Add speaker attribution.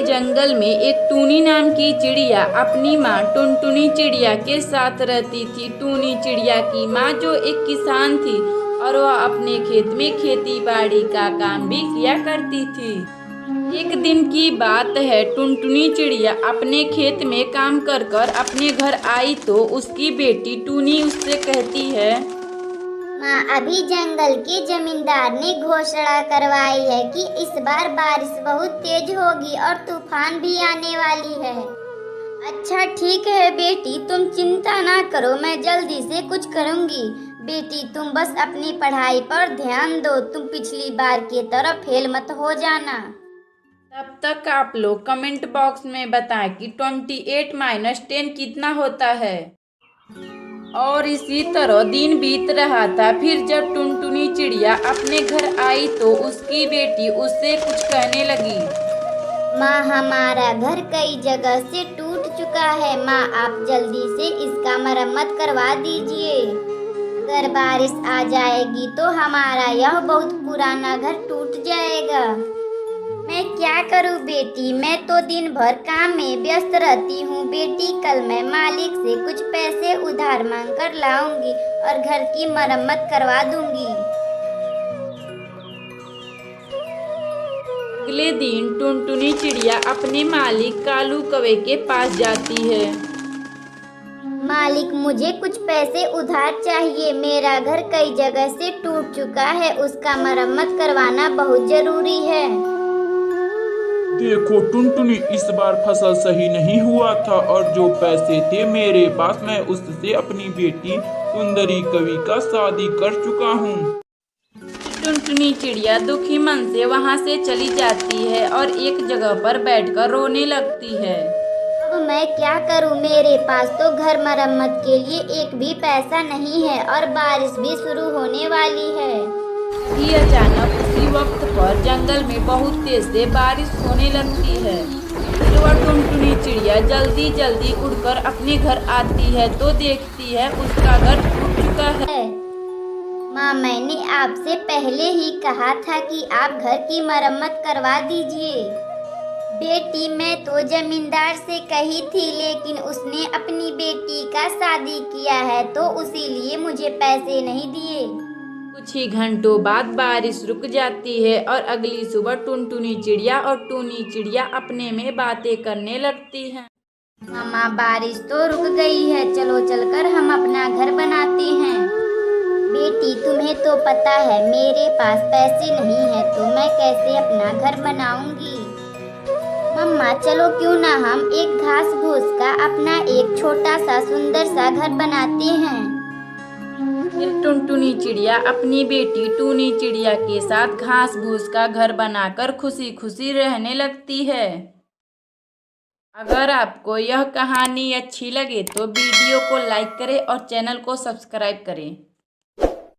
Speaker 1: जंगल में एक टूनी नाम की चिड़िया अपनी माँ टुनटुनी चिड़िया के साथ रहती थी। टूनी चिड़िया की माँ जो एक किसान थी और वह अपने खेत में खेती बाड़ी का काम भी किया करती थी। एक दिन की बात है, टुनटुनी चिड़िया अपने खेत में काम कर कर अपने घर आई तो उसकी बेटी टूनी उससे कहती है,
Speaker 2: माँ, अभी जंगल के जमींदार ने घोषणा करवाई है कि इस बार बारिश बहुत तेज होगी और तूफान भी आने वाली है। अच्छा ठीक है बेटी, तुम चिंता ना करो, मैं जल्दी से कुछ करूंगी। बेटी तुम बस अपनी पढ़ाई पर ध्यान दो, तुम पिछली बार की तरह फेल मत हो जाना।
Speaker 1: तब तक आप लोग कमेंट बॉक्स में बताएं कि 28 - 10 कितना होता है। और इसी तरह दिन बीत रहा था। फिर जब टुनटुनी चिड़िया अपने घर आई तो उसकी बेटी उससे कुछ कहने लगी।
Speaker 2: माँ, हमारा घर कई जगह से टूट चुका है। माँ, आप जल्दी से इसका मरम्मत करवा दीजिए। अगर बारिश आ जाएगी तो हमारा यह बहुत पुराना घर टूट जाएगा। मैं क्या करूं बेटी, मैं तो दिन भर काम में व्यस्त रहती हूँ। बेटी कल मैं मालिक से कुछ पैसे उधार मांग कर लाऊंगी और घर की मरम्मत करवा दूंगी।
Speaker 1: अगले दिन टुनटुनी चिड़िया अपने मालिक कालू कौवे के पास जाती है।
Speaker 2: मालिक, मुझे कुछ पैसे उधार चाहिए। मेरा घर कई जगह से टूट चुका है, उसका मरम्मत करवाना बहुत जरूरी है।
Speaker 3: देखो टुनटुनी, इस बार फसल सही नहीं हुआ था और जो पैसे थे मेरे पास, मैं उससे अपनी बेटी सुंदरी कवि का शादी कर चुका हूँ।
Speaker 1: टुनटुनी चिड़िया दुखी मन से वहाँ से चली जाती है और एक जगह पर बैठकर रोने लगती है।
Speaker 2: अब मैं क्या करूं, मेरे पास तो घर मरम्मत के लिए एक भी पैसा नहीं है और बारिश भी शुरू होने वाली है।
Speaker 1: ही अचानक उसी वक्त पर जंगल में बहुत तेज से बारिश होने लगती है। फिर वह टुनटुनी चिड़िया जल्दी जल्दी उड़कर अपने घर आती है तो देखती है उसका घर टूट चुका है।
Speaker 2: माँ, मैंने आपसे पहले ही कहा था कि आप घर की मरम्मत करवा दीजिए। बेटी, मैं तो जमींदार से कही थी, लेकिन उसने अपनी बेटी का शादी किया है तो इसीलिए मुझे पैसे नहीं दिए।
Speaker 1: कुछ ही घंटों बाद बारिश रुक जाती है और अगली सुबह टुनटुनी चिड़िया और टूनी चिड़िया अपने में बातें करने लगती हैं।
Speaker 2: मामा, बारिश तो रुक गई है, चलो चलकर हम अपना घर बनाते हैं। बेटी, तुम्हें तो पता है मेरे पास पैसे नहीं है तो मैं कैसे अपना घर बनाऊंगी। मम्मा, चलो क्यों ना हम एक घास फूस का अपना एक छोटा सा सुंदर सा घर बनाते हैं।
Speaker 1: फिर टुनटुनी चिड़िया अपनी बेटी टूनी चिड़िया के साथ घास फूस का घर बनाकर खुशी खुशी रहने लगती है। अगर आपको यह कहानी अच्छी लगे तो वीडियो को लाइक करें और चैनल को सब्सक्राइब करें।